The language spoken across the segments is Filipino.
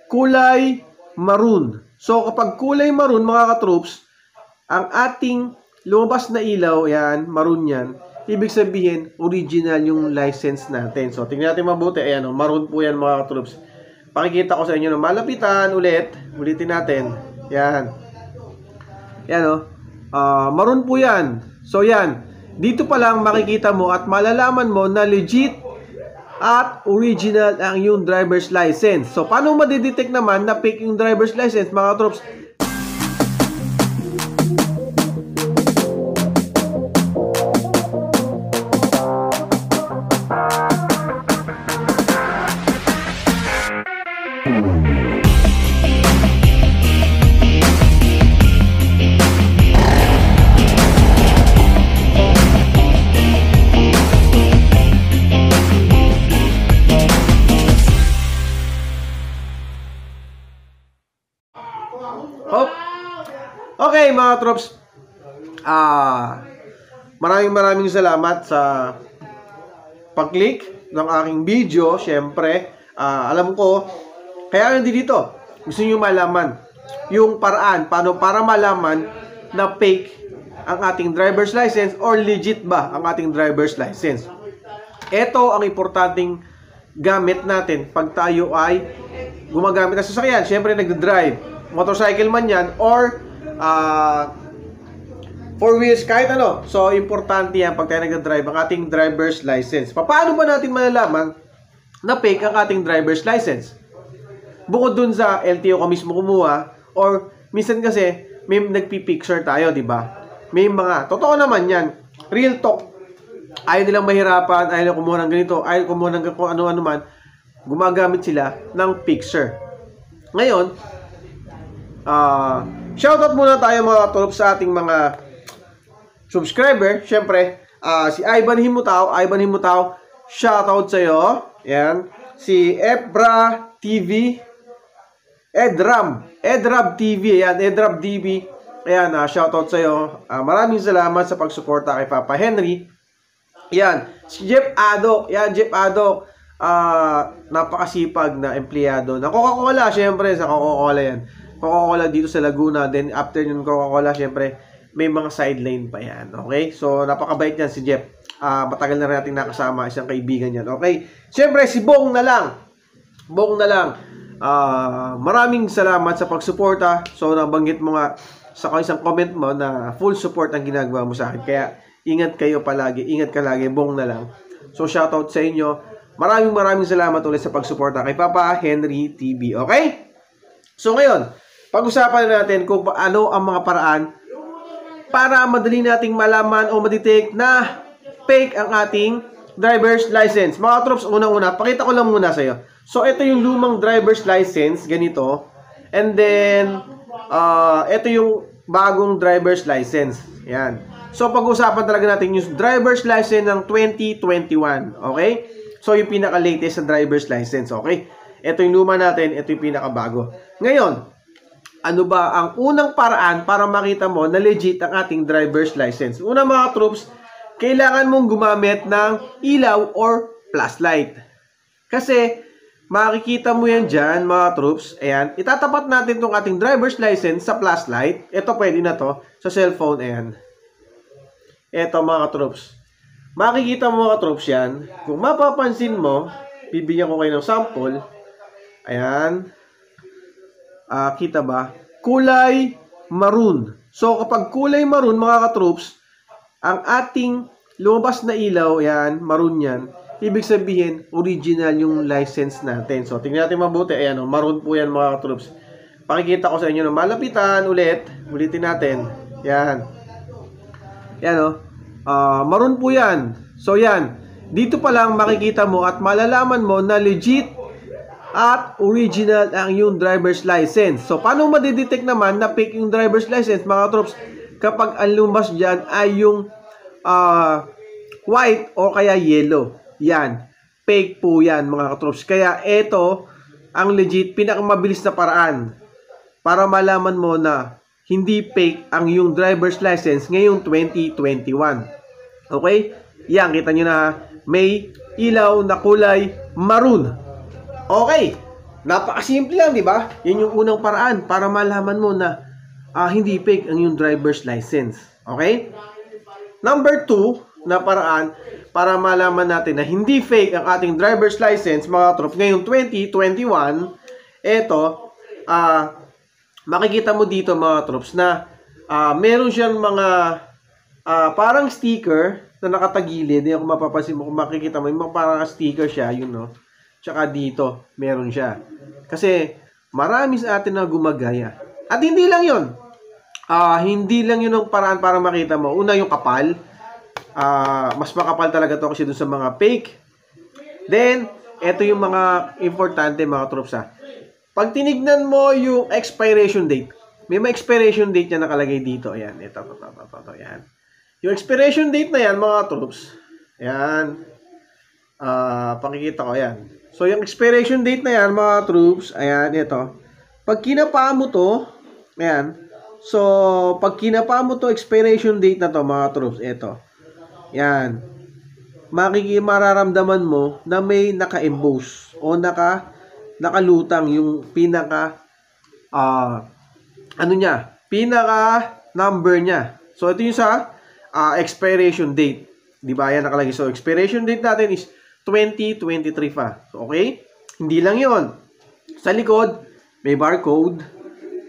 kulay maroon. So, kapag kulay maroon, mga katroops, ang ating lumabas na ilaw, yan, maroon yan, ibig sabihin, original yung license natin. So, tingnan natin mabuti. Ayan, maroon po yan, mga katroops. Pakikita ko sa inyo, malapitan ulit. Ulitin natin. Yan. Yan, maroon po yan. So, yan. Dito pa lang makikita mo at malalaman mo na legit at original ang yung driver's license. So, paano madidetect naman na fake yung driver's license, mga katroops? Okay, mga troops, maraming salamat sa pag-click ng aking video. Siyempre, alam ko, kaya nandito, gusto nyo malaman yung paraan, paano para malaman na fake ang ating driver's license or legit ba ang ating driver's license. Ito ang importanteng gamit natin pag tayo ay gumagamit ng sasakyan. Siyempre, nagdadrive, motorcycle man yan, or four wheels, kahit ano. So, importante yan pag tayo nagdadrive ang ating driver's license. Paano ba natin malalaman na fake ang ating driver's license? Bukod dun sa LTO ka mismo kumuha, or minsan kasi may nagpipicture tayo, di ba? May mga, totoo naman yan, real talk, ayaw nilang mahirapan, ayaw nilang kumuha ng ganito, ayaw kumuha ng kung ano-ano man, gumagamit sila ng picture. Ngayon, shoutout muna tayo, mga troops, sa ating mga subscriber. Siyempre, si Ivan Himutao, shoutout sa'yo. Yan. Si Ebra TV, Edrab TV, yan, Edrab TV. Ayan, shoutout sa'yo. Maraming salamat sa pagsuporta kay Papa Henry. Yan. Si Jeff Adok, yan, Jeff Adok, napakasipag na empleyado na Coca-Cola. Siyempre, sa Coca-Cola yan. Coca-Cola dito sa Laguna. Then after yung Coca-Cola, syempre may mga sideline pa yan. Okay? So, napakabait yan si Jeff. Matagal na rin natin nakasama, isang kaibigan yan. Okay? Syempre, si Bong na lang. Maraming salamat sa pagsuporta. So, nabanggit mo nga sa isang comment mo na full support ang ginagawa mo sa akin. Kaya, ingat kayo palagi. Ingat ka lagi. Bong na lang. So, shoutout sa inyo. Maraming salamat ulit sa pagsuporta kay Papa Henry TV. Okay? So, ngayon, pag-usapan natin kung ano ang mga paraan para madali nating malaman o madetect na fake ang ating driver's license. Mga troops, unang-una, pakita ko lang muna sa'yo. So, ito yung lumang driver's license, ganito. And then, ito yung bagong driver's license. Yan. So, pag-usapan talaga natin yung driver's license ng 2021. Okay? So, yung pinaka-latest sa driver's license. Okay? Ito yung luma natin, ito yung pinakabago. Ngayon, ano ba ang unang paraan para makita mo na legit ang ating driver's license? Una, mga troops, kailangan mong gumamit ng ilaw or flashlight. Kasi, makikita mo yan dyan, mga troops. Ayan, itatapat natin itong ating driver's license sa flashlight. Ito, pwede na to sa cellphone. Ayan. Ito, mga troops. Makikita mo, mga troops, yan. Kung mapapansin mo, bibigyan ko kayo ng sample. Ayan. Kita ba? Kulay maroon. So, kapag kulay maroon, mga katroops, ang ating lumabas na ilaw, yan, maroon yan, ibig sabihin, original yung license natin. So, tingnan natin mabuti. Ayan, maroon po yan, mga katroops. Pakikita ko sa inyo, malapitan ulit. Ulitin natin. Yan. Yan, maroon po yan. So, yan. Dito pa lang makikita mo at malalaman mo na legit at original ang yung driver's license. So, paano madidetect naman na fake yung driver's license, mga troops? Kapag ang lumabas dyan ay yung white o kaya yellow. Yan. Fake po yan, mga troops. Kaya ito ang legit, pinakamabilis na paraan para malaman mo na hindi fake ang yung driver's license ngayong 2021. Okay? Yan, kita nyo na may ilaw na kulay maroon. Okay, Napakasimple lang, di ba? Yan yung unang paraan para malaman mo na hindi fake ang yung driver's license. Okay? Number 2 na paraan para malaman natin na hindi fake ang ating driver's license, mga trops, ngayong 2021, eto, makikita mo dito, mga trops, na meron siyang mga parang sticker na nakatagilid. Hindi ako mapapansin mo kung makikita mo, yung parang sticker siya, yun, no? Tsaka dito, meron siya. Kasi, marami sa atin na gumagaya. At hindi lang yun. Hindi lang yun ang paraan para makita mo. Una, yung kapal. Mas makapal talaga to kasi dun sa mga fake. Then, eto yung mga importante, mga troops, Pag tinignan mo yung expiration date, may expiration date na nakalagay dito. Ayan, ito, ayan. Yung expiration date na yan, mga troops, ayan, pakikita ko, ayan. So, yung expiration date na yan, mga troops, ayan, ito. Pag kinapa mo to, ayan, so, pag kinapa mo to, expiration date na to, mga troops, ito. Yan. Mararamdaman mo na may naka-emboss o nakalutang yung pinaka pinaka number niya. So ito yung sa expiration date. 'Di ba? Yan nakalagay. So expiration date natin is 2023 pa. So, okay? Hindi lang 'yon. Sa likod may barcode.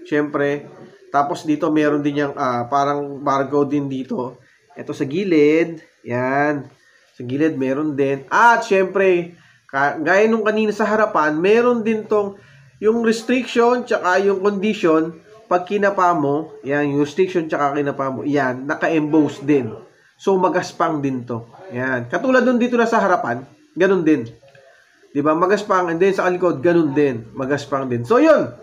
Syempre. Tapos dito meron din yung parang barcode din dito. Ito sa gilid, yan. Sa gilid, meron din. At, syempre, gaya nung kanina sa harapan, meron din tong yung restriction, tsaka yung condition, pag kinapa mo, yan, yung restriction, tsaka kinapa mo, yan, naka-emboss din. So, magaspang din to. Yan. Katulad dun dito na sa harapan, ganun din. Diba? Magaspang, and then sa likod, ganun din. Magaspang din. So, yun.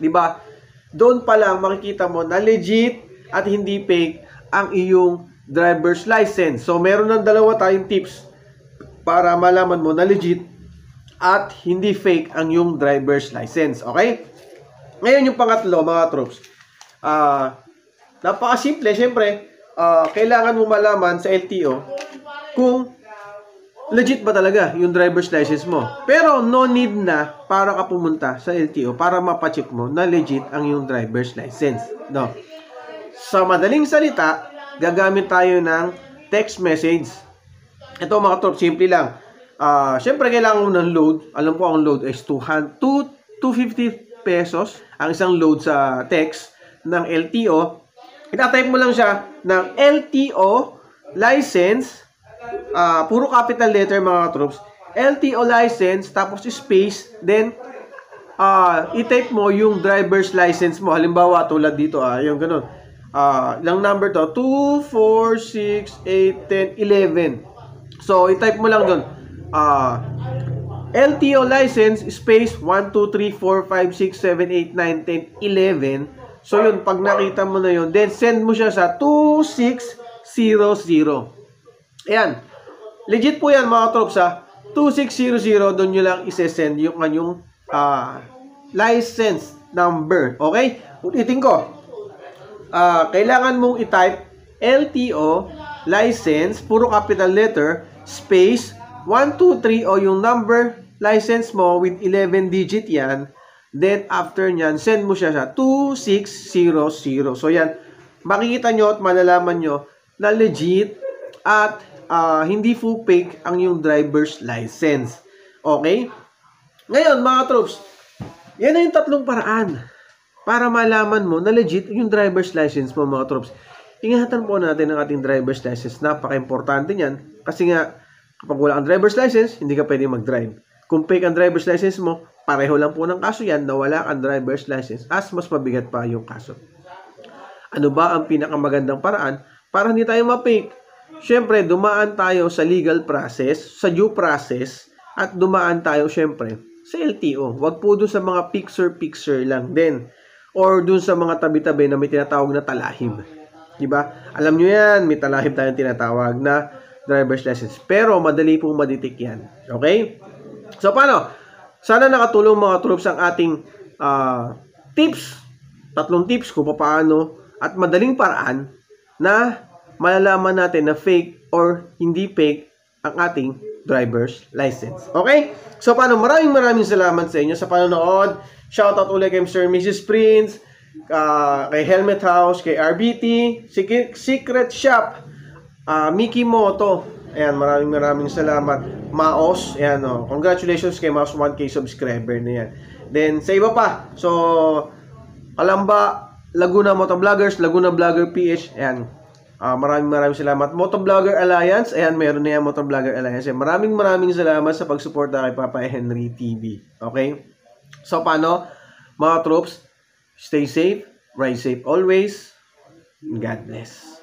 Diba? Doon pa lang, makikita mo na legit at hindi fake ang iyong driver's license. So, meron ng dalawa tayong tips para malaman mo na legit at hindi fake ang yung driver's license. Okay? Ngayon yung pangatlo, mga troops. Napakasimple. Siyempre, kailangan mo malaman sa LTO kung legit ba talaga yung driver's license mo. Pero, no need na para ka pumunta sa LTO para mapacheck mo na legit ang yung driver's license. No? Sa madaling salita, gagamit tayo ng text message. Ito, mga troops, simple lang. Siyempre, kailangan mo ng load. Alam ko, ang load is 250 pesos. Ang isang load sa text ng LTO. Itatype mo lang siya ng LTO license. Puro capital letter, mga troops. LTO license, tapos space. Then, i-type mo yung driver's license mo. Halimbawa, tulad dito, yung ganun. Ilang number to? 2, 4, 6, 8, 10, 11. So, i-type mo lang doon. LTO license space 1, 2, 3, 4, 5, 6, 7, 8, 9, 10, 11. So, yun. Pag nakita mo na yun, then send mo siya sa 2600. Ayan. Legit po yan, mga troops, 2600. Doon nyo lang isesend yung kanyang license number. Okay? Ulitin ko. Kailangan mong i-type LTO license, puro capital letter, space 1, 2, 3 o yung number license mo with 11 digit yan. Then after nyan, send mo siya sa 2600. So yan, makikita nyo at malalaman nyo na legit at hindi full fake ang yung driver's license. Okay? Ngayon, mga troops, yan na yung tatlong paraan para malaman mo na legit yung driver's license mo, mga troops. Ingatan po natin ang ating driver's license. Napaka-importante niyan. Kasi nga, kapag wala kang driver's license, hindi ka pwede mag-drive. Kung fake ang driver's license mo, pareho lang po ng kaso yan na wala kang driver's license. As mas mabigat pa yung kaso. Ano ba ang pinakamagandang paraan para hindi tayo ma-fake? Siyempre, dumaan tayo sa legal process, sa due process, at dumaan tayo, siyempre, sa LTO. Huwag po dun sa mga picture-picture lang din. Or dun sa mga tabi-tabi na may tinatawag na talahib. Diba? Alam nyo yan, may talahib tayong tinatawag na driver's license. Pero, madali pong maditik yan. Okay? So, paano? Sana nakatulong, mga troops, ang ating tips. Tatlong tips kung paano at madaling paraan na malalaman natin na fake or hindi fake ang ating driver's license. Okay? So, paano? Maraming salamat sa inyo sa panonood. Shoutout ulit kay Mr. and Mrs. Prince, kay Helmet House, kay RBT, Secret Shop, Mickey Moto. Ayan, maraming salamat. Maos, ayan, congratulations kay Maos, 1K subscriber na yan. Then, sa iba pa. So, Kalamba, Laguna Motovloggers, Laguna Vlogger PH, ayan. Maraming salamat. Motovlogger Alliance, ayan, meron na yan, Motovlogger Alliance. Ayan, maraming salamat sa pagsuporta kay Papa Henry TV. Okay? So, paano? Mga troops, stay safe, ride safe always. God bless.